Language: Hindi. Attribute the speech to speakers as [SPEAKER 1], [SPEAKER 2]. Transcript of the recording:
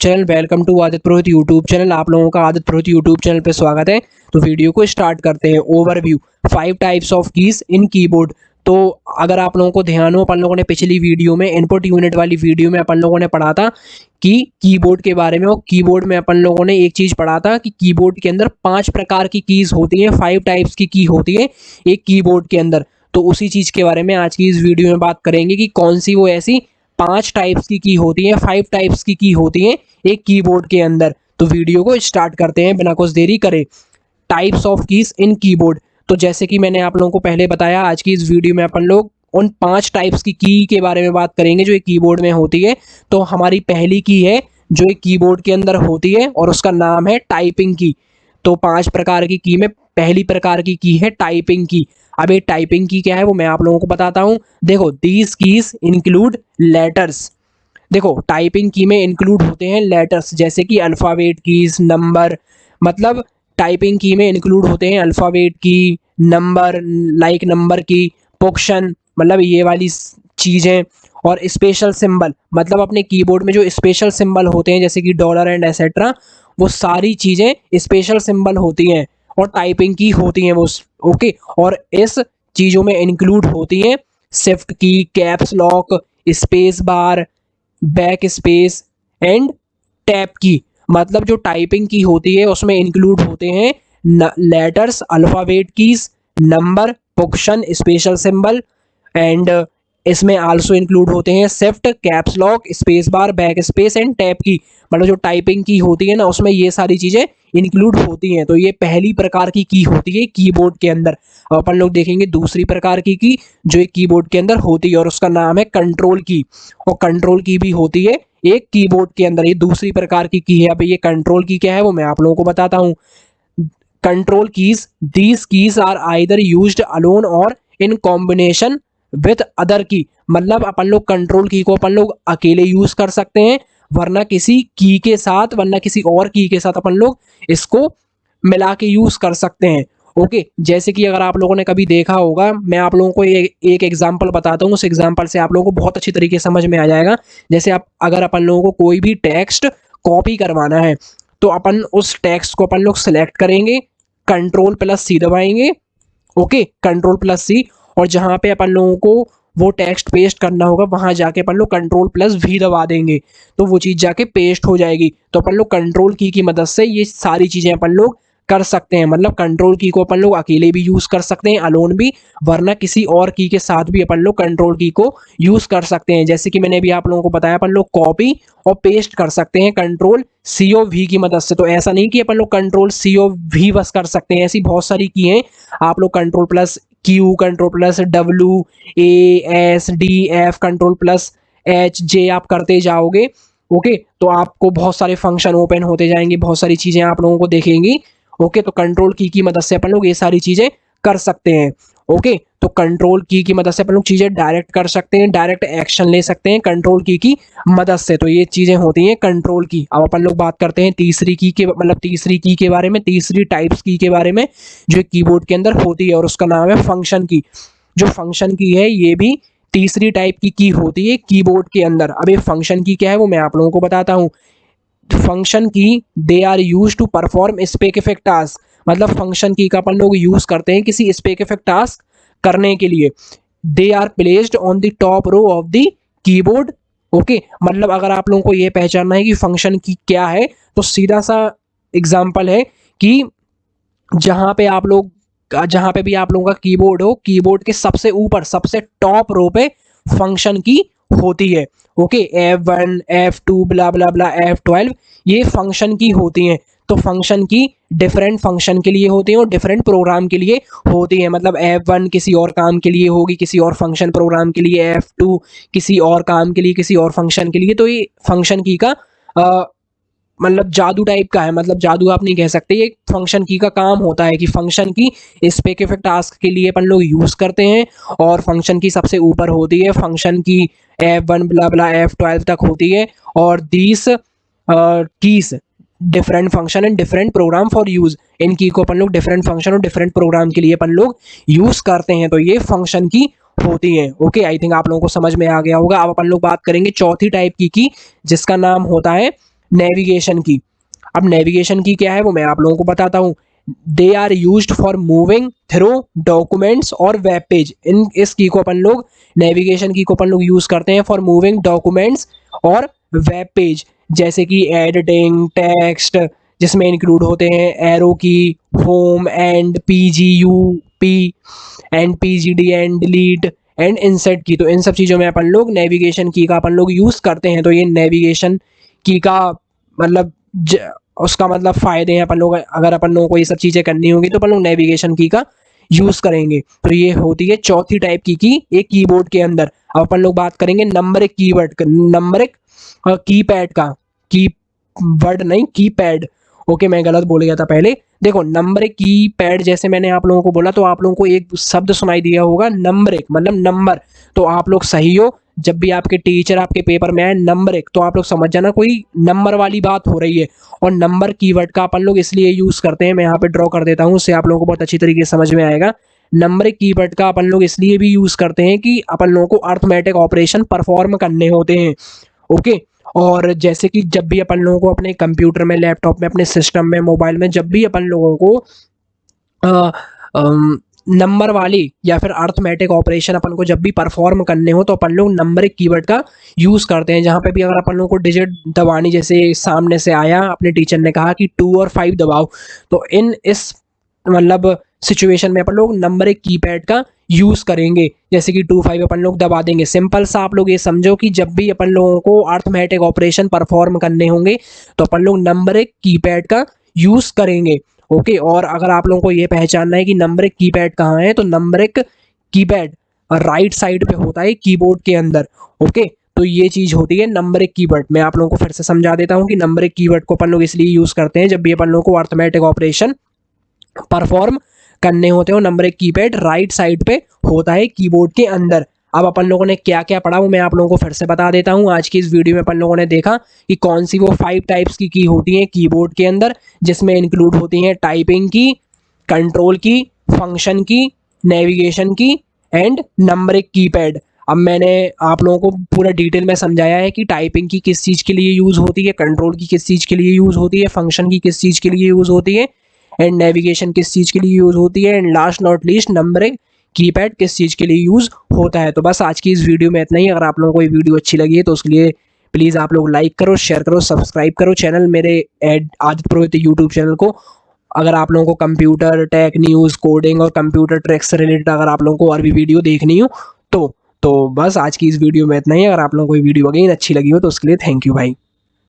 [SPEAKER 1] Channel. Welcome to Aditya Purohit YouTube channel. आप लोगों का आदित्य पुरोहित यूट्यूब चैनल पे स्वागत है। तो वीडियो को स्टार्ट करते हैं। Overview 5 types of keys in keyboard. तो अगर आप लोगों को ध्यान हो, अपन लोगों ने पिछली वीडियो में इनपुट यूनिट वाली वीडियो में अपन लोगों ने पढ़ा था कि कीबोर्ड के बारे में। और कीबोर्ड में अपन लोगों ने एक चीज पढ़ा था कि कीबोर्ड के अंदर 5 प्रकार की कीज होती हैं, 5 टाइप्स की की होती है एक कीबोर्ड के अंदर। तो उसी चीज के बारे में आज की इस वीडियो में बात करेंगे कि कौन सी वो ऐसी 5 टाइप्स की की होती है, 5 टाइप्स की होती है एक कीबोर्ड के अंदर। तो वीडियो को स्टार्ट करते हैं बिना कुछ देरी करे। Types of keys in keyboard. तो जैसे कि मैंने आप लोगों को पहले बताया, आज की इस वीडियो में अपन लोग उन 5 टाइप्स की के बारे में बात करेंगे जो एक कीबोर्ड में होती है। तो हमारी पहली की है जो एक कीबोर्ड के अंदर होती है और उसका नाम है टाइपिंग की। तो 5 प्रकार की में पहली प्रकार की है टाइपिंग की। अब ये टाइपिंग की क्या है वो मैं आप लोगों को बताता हूं। देखो, दीज कीज इंक्लूड लेटर्स। देखो, टाइपिंग की में इंक्लूड होते हैं लेटर्स, जैसे कि अल्फाबेट कीज, नंबर। मतलब टाइपिंग की में इंक्लूड होते हैं अल्फाबेट की, नंबर लाइक नंबर की, पोक्शन मतलब ये वाली चीजें, और स्पेशल सिंबल मतलब अपने कीबोर्ड में जो स्पेशल सिंबल होते हैं जैसे कि डॉलर एंड एसेट्रा, वो सारी चीजें स्पेशल सिंबल होती हैं और टाइपिंग की होती हैं वो। ओके, और इस चीजों में इंक्लूड होती हैं शिफ्ट की, caps lock, space bar, back space and tab key. मतलब जो टाइपिंग की होती है उसमें इंक्लूड होते हैं letters, alphabet keys, number, punctuation, special symbol and इसमें आल्सो इंक्लूड होते हैं shift, caps lock, space bar, back space and tab key. मतलब जो टाइपिंग की होती है ना उसमें ये सारी चीजें इंक्लूड होती हैं। तो ये पहली प्रकार की होती है कीबोर्ड के अंदर। अब अपन लोग देखेंगे दूसरी प्रकार की जो एक कीबोर्ड के अंदर होती है और उसका नाम है कंट्रोल की। और कंट्रोल की भी होती है एक कीबोर्ड के अंदर, ये दूसरी प्रकार की है। अब ये कंट्रोल की क्या है वो मैं आप लोगों को बताता हूँ। Control keys, these keys are either used alone or in combination with other की। मतलब अपन लोग कंट्रोल की को अपन लोग अकेले यूज कर सकते हैं, वरना किसी की के साथ, वरना किसी और की के साथ अपन लोग इसको मिला के यूज कर सकते हैं। ओके, जैसे कि अगर आप लोगों ने कभी देखा होगा, मैं आप लोगों को एक एग्जांपल बताता हूँ, उस एग्जांपल से आप लोगों को बहुत अच्छी तरीके से समझ में आ जाएगा। जैसे आप अगर अपन लोगों को कोई भी टेक्स्ट कॉपी करवाना है तो अपन उस टेक्स्ट को अपन लोग सिलेक्ट करेंगे, कंट्रोल प्लस सी दबाएंगे। ओके, कंट्रोल प्लस सी, और जहां पे अपन लोगों को वो टेक्स्ट पेस्ट करना होगा वहां जाके अपन लोग कंट्रोल प्लस वी दबा देंगे तो वो चीज जाके पेस्ट हो जाएगी। तो अपन लोग कंट्रोल की मदद से ये सारी चीजें अपन लोग कर सकते हैं। मतलब कंट्रोल की को अपन लोग अकेले भी यूज कर सकते हैं, अलोन भी, वरना किसी और की के साथ भी अपन लोग कंट्रोल की को यूज कर सकते हैं। जैसे कि मैंने भी आप लोगों को बताया, अपन लोग कॉपी और पेस्ट कर सकते हैं कंट्रोल सी ओ वी की मदद से। तो ऐसा नहीं कि अपन लोग कंट्रोल सी ओ वी बस कर सकते हैं, ऐसी बहुत सारी की हैं। आप लोग control plus Q, control plus W, A, S, D, F, control plus H, J आप करते जाओगे। ओके, तो आपको बहुत सारे फंक्शन ओपन होते जाएंगे, बहुत सारी चीजें आप लोगों को देखेंगी। ओके, तो कंट्रोल की मदद से अपन लोग ये सारी चीजें कर सकते हैं। ओके, तो कंट्रोल की मदद से अपन लोग चीजें डायरेक्ट कर सकते हैं, डायरेक्ट एक्शन ले सकते हैं कंट्रोल की मदद से। तो ये चीजें होती हैं कंट्रोल की। अब अपन लोग बात करते हैं तीसरी की के, मतलब तीसरी की के बारे में, तीसरी टाइप्स की के बारे में जो कीबोर्ड के अंदर होती है, और उसका नाम है फंक्शन की। जो फंक्शन की है ये भी तीसरी टाइप की होती है कीबोर्ड के अंदर। अब ये फंक्शन की क्या है वो मैं आप लोगों को बताता हूँ। Function key they are use to perform specific task. मतलब फंक्शन की का अपन लोग यूज करते हैं किसी स्पेसिफिक टास्क करने के लिए। They are placed on the top row of the keyboard. Okay, मतलब अगर आप लोगों को यह पहचानना है कि फंक्शन की क्या है, तो सीधा सा एग्जांपल है कि जहां पे आप लोग, जहां पे भी आप लोगों का कीबोर्ड हो, कीबोर्ड के सबसे ऊपर सबसे टॉप रो पे फंक्शन की होती है। ओके, F1, F2 ब्ला ब्ला ब्ला, F12, ये फंक्शन की होती हैं। तो फंक्शन की डिफरेंट फंक्शन के लिए होती हैं और डिफरेंट प्रोग्राम के लिए होती हैं। मतलब F1 किसी और काम के लिए होगी, किसी और फंक्शन प्रोग्राम के लिए, F2 किसी और काम के लिए, किसी और फंक्शन के लिए। तो ये फंक्शन की का मतलब जादू टाइप का है। मतलब जादू आप नहीं कह सकते, ये फंक्शन की का काम होता है कि फंक्शन की स्पेसिफिक टास्क के लिए अपन लोग यूज करते हैं, और फंक्शन की सबसे ऊपर होती है। फंक्शन की F1 ब्ला ब्ला F12 तक होती है, और these keys different function and different program for use. इन की को अपन लोग डिफरेंट फंक्शन और डिफरेंट प्रोग्राम के लिए अपन लोग यूज करते हैं। तो ये फंक्शन की होती है। ओके, आई थिंक आप लोगों को समझ में आ गया होगा। अब अपन लोग बात करेंगे चौथी टाइप की जिसका नाम होता है नेविगेशन की। अब नेविगेशन की क्या है वो मैं आप लोगों को बताता हूँ। They are used for moving through documents और वेब पेज। इस की को अपन लोग नेविगेशन की को अपन लोग यूज करते हैं फॉर मूविंग डॉक्यूमेंट्स और वेब पेज, जैसे कि एडिटिंग टेक्स्ट, जिसमें इंक्लूड होते हैं एरो की, home and PGUP and PGD and delete and insert की। तो इन सब चीज़ों में अपन लोग नेविगेशन की का अपन लोग यूज़ करते हैं। तो ये नेविगेशन की का मतलब उसका मतलब फ़ायदे हैं। अपन लोग अगर अपन लोगों को ये सब चीज़ें करनी होंगी तो अपन लोग नेविगेशन की का यूज़ करेंगे। तो ये होती है चौथी टाइप की एक कीबोर्ड के अंदर। अब अपन लोग बात करेंगे नंबरिक कीवर्ड, नंबरिक कीपैड का, की वर्ड नहीं कीपैड। ओके, मैं गलत बोल गया था पहले। देखो नंबरिक कीपैड, जैसे मैंने आप लोगों को बोला तो आप लोगों को एक शब्द सुनाई दिया होगा नंबरिक, मतलब नंबर। तो आप लोग सही हो। जब भी आपके टीचर आपके पेपर में आए नंबरिक, तो आप लोग समझ जाना कोई नंबर वाली बात हो रही है। और नंबर कीवर्ड का अपन लोग इसलिए यूज करते हैं, मैं यहाँ पे ड्रॉ कर देता हूँ, उससे आप लोगों को बहुत अच्छी तरीके से समझ में आएगा। नंबरिक कीवर्ड का अपन लोग इसलिए भी यूज करते हैं कि अपन लोगों को अर्थमेटिक ऑपरेशन परफॉर्म करने होते हैं। ओके, और जैसे कि जब भी अपन लोगों को अपने कंप्यूटर में, लैपटॉप में, अपने सिस्टम में, मोबाइल में, जब भी अपन लोगों को नंबर वाली या फिर अर्थमेटिक ऑपरेशन अपन को जब भी परफॉर्म करने हो तो अपन लोग नंबरिक कीवर्ड का यूज़ करते हैं। जहाँ पे भी अगर अपन लोगों को डिजिट दबानी, जैसे सामने से आया अपने टीचर ने कहा कि 2 और 5 दबाओ, तो इस मतलब सिचुएशन में अपन लोग नंबरिक कीपैड का यूज़ करेंगे। जैसे कि 2 5 अपन लोग दबा देंगे। सिंपल सा आप लोग ये समझो कि जब भी अपन लोगों को अर्थमेटिक ऑपरेशन परफॉर्म करने होंगे तो अपन लोग नंबरिक कीपैड का यूज़ करेंगे। ओके, और अगर आप लोगों को ये पहचानना है कि नंबरिक कीपैड कहाँ है, तो नंबरिक कीपैड राइट साइड पे होता है कीबोर्ड के अंदर। ओके, तो ये चीज़ होती है नंबरिक कीवर्ड। मैं आप लोगों को फिर से समझा देता हूँ कि नंबरिक कीवर्ड को अपन लोग इसलिए यूज़ करते हैं जब भी अपन लोगों को अर्थमेटिक ऑपरेशन परफॉर्म करने होते हो। नंबरिक कीपैड राइट साइड पे होता है कीबोर्ड के अंदर। अब अपन लोगों ने क्या क्या पढ़ा वो मैं आप लोगों को फिर से बता देता हूँ। आज की इस वीडियो में अपन लोगों ने देखा कि कौन सी वो 5 टाइप्स की होती हैं कीबोर्ड के अंदर, जिसमें इंक्लूड होती हैं टाइपिंग की, कंट्रोल की, फंक्शन की, नेविगेशन की एंड नंबरिक कीपैड। अब मैंने आप लोगों को पूरा डिटेल में समझाया है कि टाइपिंग की किस चीज़ के लिए यूज़ होती है, कंट्रोल की किस चीज़ के लिए यूज़ होती है, फंक्शन की किस चीज़ के लिए यूज़ होती है एंड नेविगेशन किस चीज़ के लिए यूज़ होती है and last not least numbering keypad किस चीज़ के लिए यूज़ होता है। तो बस आज की इस वीडियो में इतना ही। अगर आप लोगों को ये वीडियो अच्छी लगी है तो उसके लिए प्लीज़ आप लोग लाइक करो, शेयर करो, सब्सक्राइब करो चैनल मेरे आदित्य पुरोहित यूट्यूब चैनल को। अगर आप लोगों को कंप्यूटर टेक न्यूज़, कोडिंग और कंप्यूटर ट्रिक्स से रिलेटेड अगर आप लोगों को और भी वीडियो देखनी हो तो बस आज की इस वीडियो में इतना ही। अगर आप लोगों को ये वीडियो अगेन अच्छी लगी हो तो उसके लिए थैंक यू भाई।